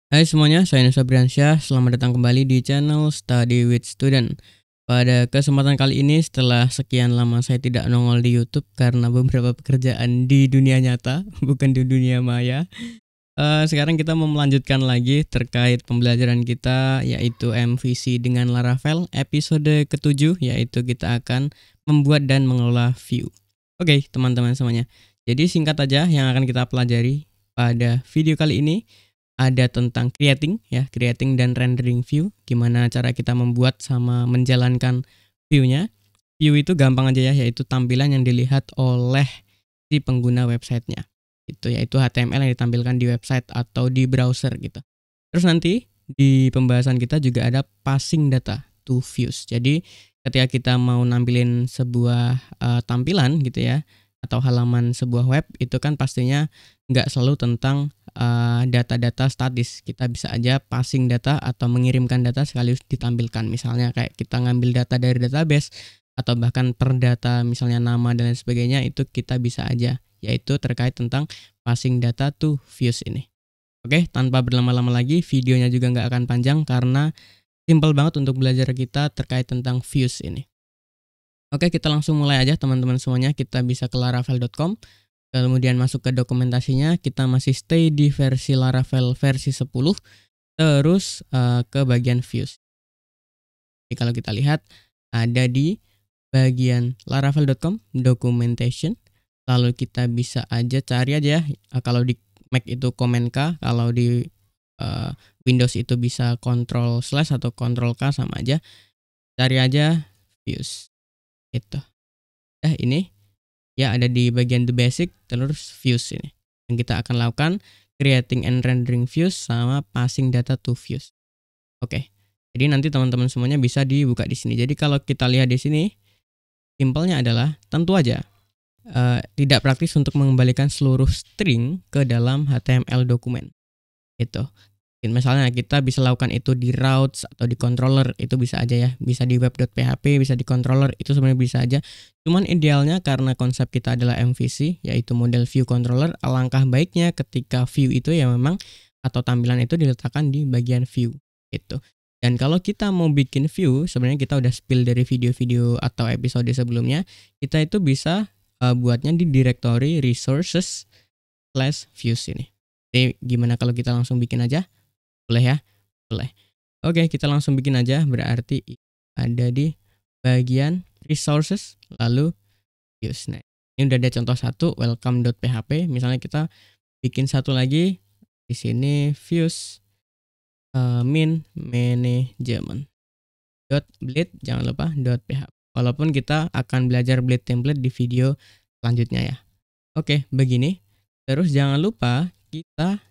Hai semuanya, saya Nusa Briansyah. Selamat datang kembali di channel Study with Student. Pada kesempatan kali ini, setelah sekian lama saya tidak nongol di YouTube karena beberapa pekerjaan di dunia nyata, bukan di dunia maya. Sekarang kita mau melanjutkan lagi terkait pembelajaran kita, yaitu MVC dengan Laravel episode ke-7, yaitu kita akan membuat dan mengelola view. Oke, teman-teman semuanya. Jadi singkat aja yang akan kita pelajari pada video kali ini ada tentang creating dan rendering view, gimana cara kita membuat sama menjalankan view-nya. View itu gampang aja ya, yaitu tampilan yang dilihat oleh si pengguna websitenya. Itu yaitu HTML yang ditampilkan di website atau di browser gitu. Terus nanti di pembahasan kita juga ada passing data to views. Jadi ketika kita mau nampilin sebuah tampilan gitu ya, atau halaman sebuah web, itu kan pastinya nggak selalu tentang data-data statis. Kita bisa aja passing data atau mengirimkan data sekaligus ditampilkan. Misalnya kayak kita ngambil data dari database atau bahkan per data misalnya nama dan lain sebagainya, itu kita bisa aja, yaitu terkait tentang passing data to views ini. Oke, tanpa berlama-lama lagi, videonya juga nggak akan panjang karena simple banget untuk belajar kita terkait tentang views ini. Oke, kita langsung mulai aja teman-teman semuanya. Kita bisa ke laravel.com, kemudian masuk ke dokumentasinya. Kita masih stay di versi Laravel versi 10, terus ke bagian views. Jadi kalau kita lihat ada di bagian laravel.com documentation, lalu kita bisa aja cari aja ya, kalau di Mac itu Command K, kalau di Windows itu bisa Ctrl slash atau Ctrl K, sama aja. Cari aja views itu. Ini ya ada di bagian the basic, terus views ini. Yang kita akan lakukan creating and rendering views sama passing data to views. Oke. Jadi nanti teman-teman semuanya bisa dibuka di sini. Jadi kalau kita lihat di sini, simpelnya adalah tentu aja tidak praktis untuk mengembalikan seluruh string ke dalam HTML dokumen. Itu. Misalnya kita bisa lakukan itu di routes atau di controller, itu bisa aja ya. Bisa di web.php, bisa di controller, itu sebenarnya bisa aja. Cuman idealnya karena konsep kita adalah MVC, yaitu model view controller, alangkah baiknya ketika view itu ya memang atau tampilan itu diletakkan di bagian view itu. Dan kalau kita mau bikin view, sebenarnya kita udah spill dari video-video atau episode sebelumnya, kita itu bisa buatnya di directory resources/views ini. Jadi gimana kalau kita langsung bikin aja? Boleh ya? Boleh. Oke, kita langsung bikin aja. Berarti ada di bagian resources, lalu views. Nah, ini udah ada contoh satu, welcome.php. Misalnya kita bikin satu lagi di sini, views min management .bleed, jangan lupa .php. Walaupun kita akan belajar bleed template di video selanjutnya ya. Oke, begini. Terus jangan lupa kita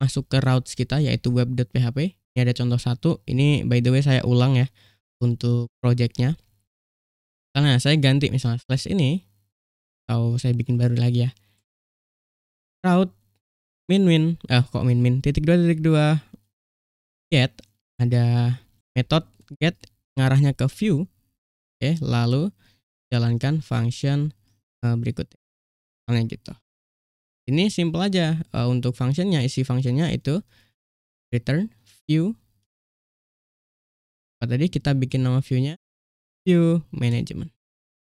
masuk ke routes kita, yaitu web.php. Ini ada contoh satu. Ini by the way saya ulang ya untuk projectnya. Karena saya ganti misalnya slash ini, atau saya bikin baru lagi ya. Route min titik dua get, ada method get ngarahnya ke view. Oke, lalu jalankan function berikutnya. Misalnya gitu. Ini simple aja untuk functionnya, isi functionnya itu return view. Tadi kita bikin nama viewnya view management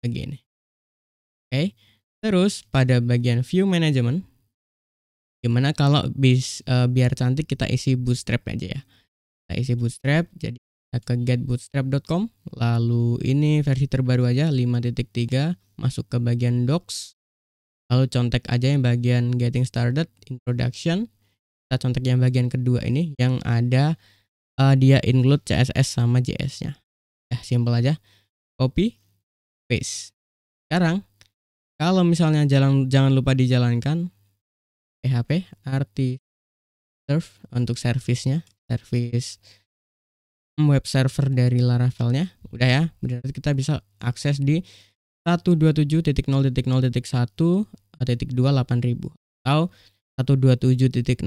begini. Oke. Terus pada bagian view management, gimana kalau biar cantik kita isi bootstrap aja ya. Kita isi bootstrap, jadi kita ke getbootstrap.com, lalu ini versi terbaru aja 5.3, masuk ke bagian docs, lalu contek aja yang bagian getting started, introduction. Kita contek yang bagian kedua ini yang ada dia include CSS sama JS-nya. Ya, simple aja. Copy, paste. Sekarang kalau misalnya jangan lupa dijalankan PHP arti serve untuk service-nya, service web server dari Laravelnya. Udah ya, berarti kita bisa akses di 127.0.0.1.2 atau 127.0.0.1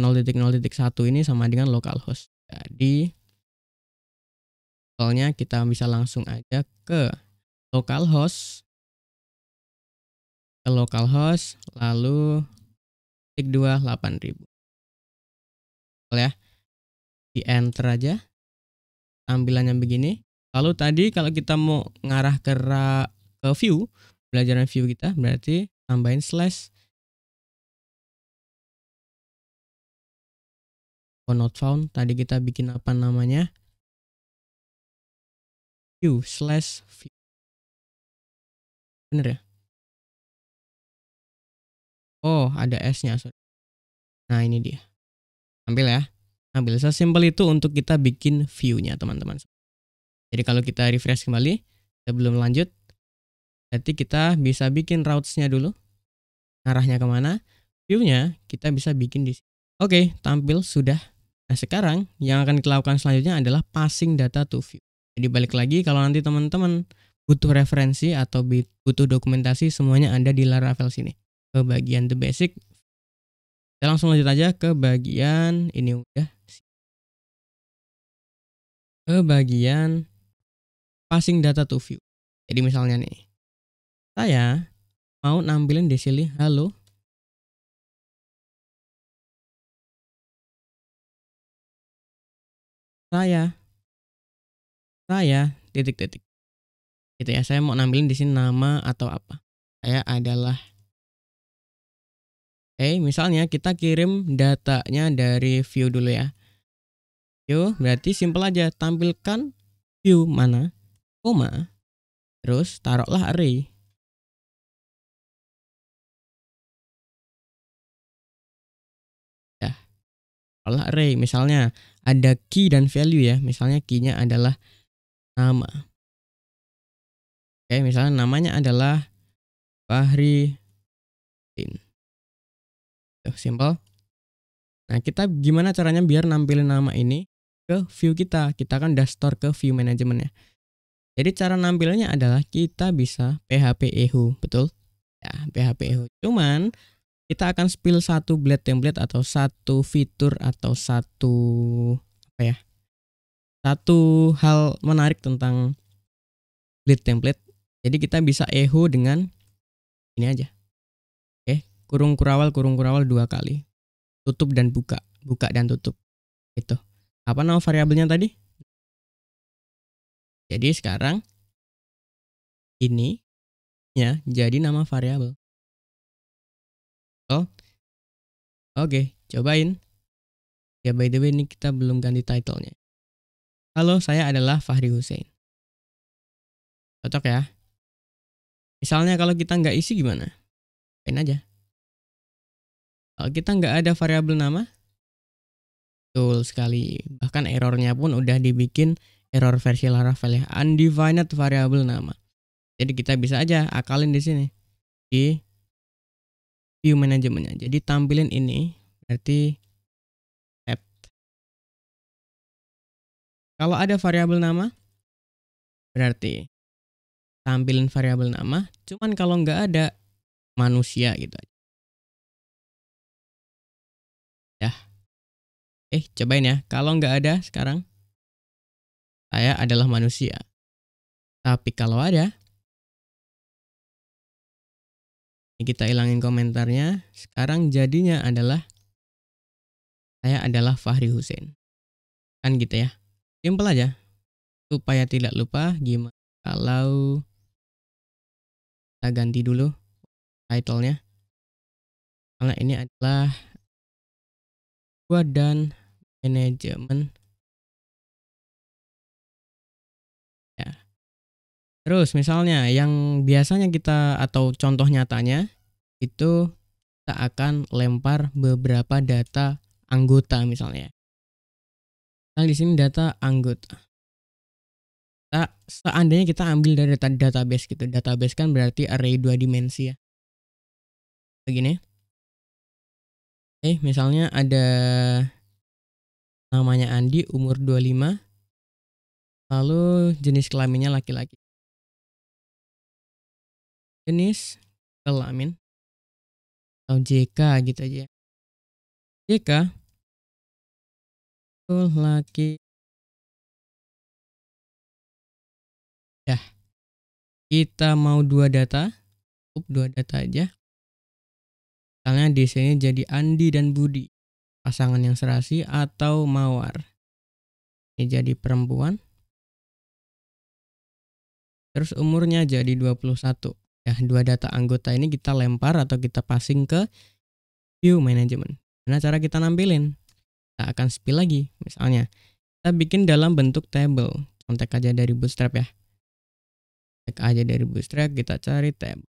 ini sama dengan localhost. Jadi soalnya kita bisa langsung aja ke localhost, lalu 2 8000 ya. di enter aja. Tampilannya begini. Lalu tadi kalau kita mau ngarah ke view, belajaran view kita berarti tambahin slash not found. Tadi kita bikin apa namanya? View slash view. Bener ya? Oh, ada S-nya. Nah, ini dia. Ambil ya. Ambil. Sesimpel itu untuk kita bikin view-nya, teman-teman. Jadi kalau kita refresh kembali, sebelum lanjut, berarti kita bisa bikin routes-nya dulu. Arahnya kemana? View-nya kita bisa bikin di sini. Oke, tampil sudah. Nah, sekarang yang akan kita lakukan selanjutnya adalah passing data to view. Jadi balik lagi, kalau nanti teman-teman butuh referensi atau butuh dokumentasi, semuanya ada di Laravel sini. Ke bagian the basic. Kita langsung lanjut aja ke bagian ini udah. Ke bagian passing data to view. Jadi misalnya nih, saya mau nampilin di sini halo. Saya titik-titik. Gitu ya, saya mau nampilin di sini nama atau apa. Saya adalah misalnya kita kirim datanya dari view dulu ya. View berarti simple aja, tampilkan view mana, koma, terus taruhlah array. Ya, taruhlah array. Misalnya ada key dan value ya. Misalnya key-nya adalah nama. Misalnya namanya adalah Fahri. Simple. Nah, kita gimana caranya biar nampilin nama ini ke view kita? Kita kan udah store ke view management ya. Jadi cara nampilnya adalah kita bisa PHP echo, betul? Ya, PHP echo. Cuman kita akan spill satu blade template atau satu fitur atau satu hal menarik tentang blade template. Jadi kita bisa echo dengan ini aja. Kurung kurawal 2 kali. Tutup dan buka dan tutup. Itu. Apa nama variabelnya tadi? Jadi sekarang ini ya jadi nama variabel. Oke, cobain. Ya by the way ini kita belum ganti title-nya. Halo, saya adalah Fahri Hussein. Cocok ya? Misalnya kalau kita nggak isi gimana? Apain aja. Kalau kita nggak ada variabel nama, betul sekali. Bahkan errornya pun udah dibikin error versi Laravel ya, undefined variable nama. Jadi kita bisa aja akalin di sini di view manajemennya. Jadi tampilin ini berarti set. Kalau ada variabel nama berarti tampilin variabel nama. Cuman kalau nggak ada manusia gitu aja. Ya. Cobain ya. Kalau nggak ada sekarang saya adalah manusia. Tapi kalau ada, ini kita hilangin komentarnya. Sekarang jadinya adalah saya adalah Fahri Hussein. Kan gitu ya. Simple aja. Supaya tidak lupa gimana kalau kita ganti dulu title-nya. Karena ini adalah gua dan manajemen. Ya. Terus misalnya yang biasanya kita atau contoh nyatanya itu kita akan lempar beberapa data anggota misalnya. Nah, di sini data anggota. Seandainya kita ambil dari database gitu. Database kan berarti array 2 dimensi ya. Begini. Misalnya ada namanya Andi, umur 25. Lalu jenis kelaminnya laki-laki. Jenis kelamin atau JK gitu aja. JK itu laki. Ya. Kita mau 2 data. Cukup 2 data aja. Misalnya di sini jadi Andi dan Budi, pasangan yang serasi atau mawar. Ini jadi perempuan. Terus umurnya jadi 21. Ya, dua data anggota ini kita lempar atau kita passing ke view management. Nah, cara kita nampilin? Kita akan spill lagi. Misalnya, kita bikin dalam bentuk table. Contek aja dari Bootstrap ya. Contek aja dari Bootstrap, kita cari table.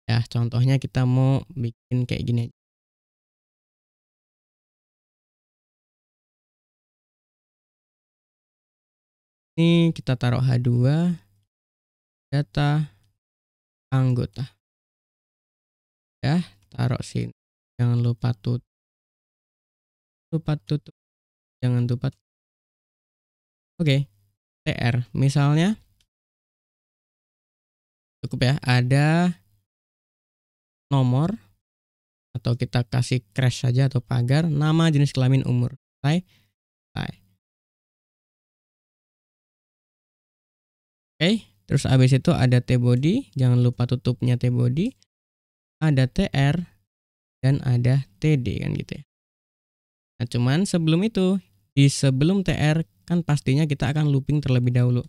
Ya, contohnya kita mau bikin kayak gini aja. Ini kita taruh H2 data anggota. Ya, taruh sini. Jangan lupa tutup. Jangan lupa. Oke. TR misalnya cukup ya, ada nomor atau kita kasih crash saja atau pagar, nama, jenis kelamin, umur. Selesai. Oke, terus abis itu ada T-body, jangan lupa tutupnya T-body, ada TR, dan ada TD kan gitu ya. Nah cuman sebelum itu, di sebelum TR kan pastinya kita akan looping terlebih dahulu.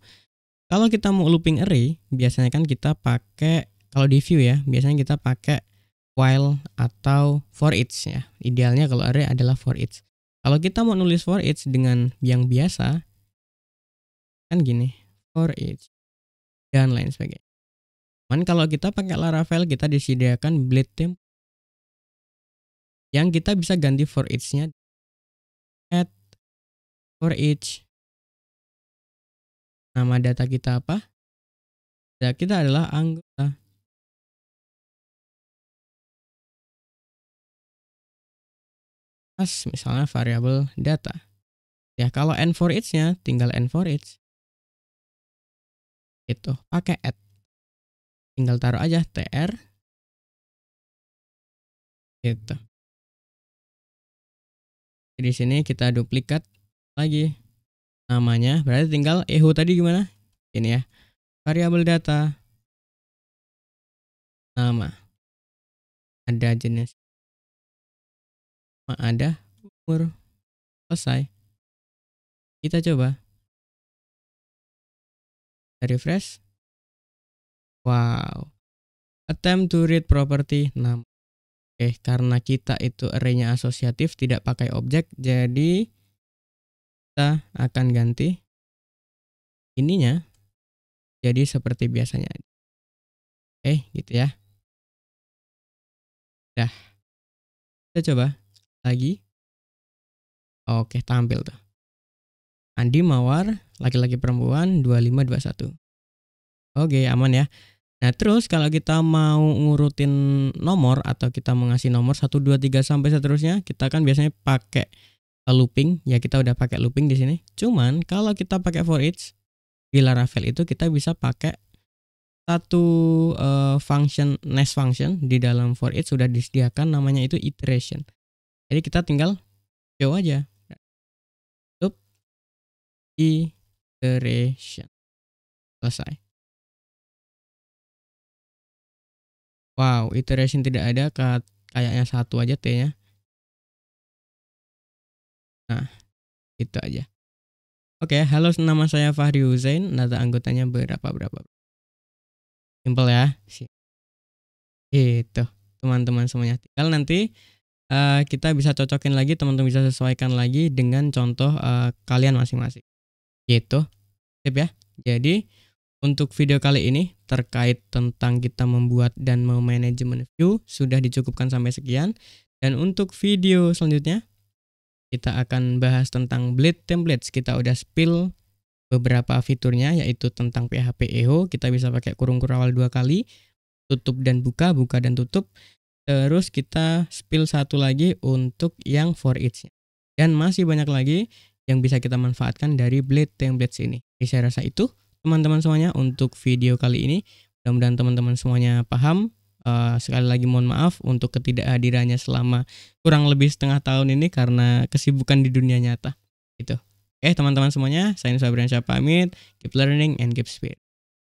Kalau kita mau looping array, biasanya kan kita pakai, kalau di view ya, biasanya kita pakai while atau for each ya. Idealnya kalau array adalah for each. Kalau kita mau nulis for each dengan yang biasa, kan gini, for each dan lain sebagainya. Cuman kalau kita pakai Laravel, kita disediakan blade template yang kita bisa ganti for each-nya add for each. Nama data kita apa? Data kita adalah anggota. Misalnya variabel data. Ya, kalau n for each-nya tinggal n for each. Itu pakai add. Tinggal taruh aja tr. Gitu. Di sini kita duplikat lagi namanya. Berarti tinggal echo tadi gimana? Ini ya. Variabel data. Nama. Ada jenis. Ada umur. Selesai. Kita coba. Refresh. Wow. Attempt to read property 6. Oke, karena kita itu array-nya asosiatif, tidak pakai objek, jadi kita akan ganti ininya jadi seperti biasanya. Oke, gitu ya. Dah. Kita coba lagi. Oke, tampil tuh. Andi Mawar, laki-laki perempuan, 2521. Oke, aman ya. Nah, terus kalau kita mau ngurutin nomor atau kita mau ngasih nomor 1, 2, 3 sampai seterusnya, kita kan biasanya pakai looping. Ya, kita udah pakai looping di sini. Cuman kalau kita pakai for each di Laravel itu kita bisa pakai satu function, nest function di dalam for each sudah disediakan, namanya itu iteration. Jadi kita tinggal show aja. Loop iteration. Selesai. Wow, iteration tidak ada, kayaknya satu aja T-nya. Nah, itu aja. Oke, halo, nama saya Fahri Huzain, data anggotanya berapa. Simple ya. Itu, teman-teman semuanya. Tinggal nanti kita bisa cocokin lagi, teman-teman bisa sesuaikan lagi dengan contoh kalian masing-masing. Gitu. Sip ya. Jadi, untuk video kali ini terkait tentang kita membuat dan memanajemen view sudah dicukupkan sampai sekian. Dan untuk video selanjutnya kita akan bahas tentang blade templates. Kita udah spill beberapa fiturnya, yaitu tentang PHP echo. Kita bisa pakai kurung kurawal 2 kali, tutup dan buka dan tutup. Terus kita spill satu lagi untuk yang for each-nya. Dan masih banyak lagi yang bisa kita manfaatkan dari blade templates ini. Jadi saya rasa itu teman-teman semuanya untuk video kali ini. Mudah-mudahan teman-teman semuanya paham. Sekali lagi mohon maaf untuk ketidakhadirannya selama kurang lebih setengah tahun ini karena kesibukan di dunia nyata. Gitu. Oke teman-teman semuanya, saya Nusa Briansyah pamit. Keep learning and keep spirit.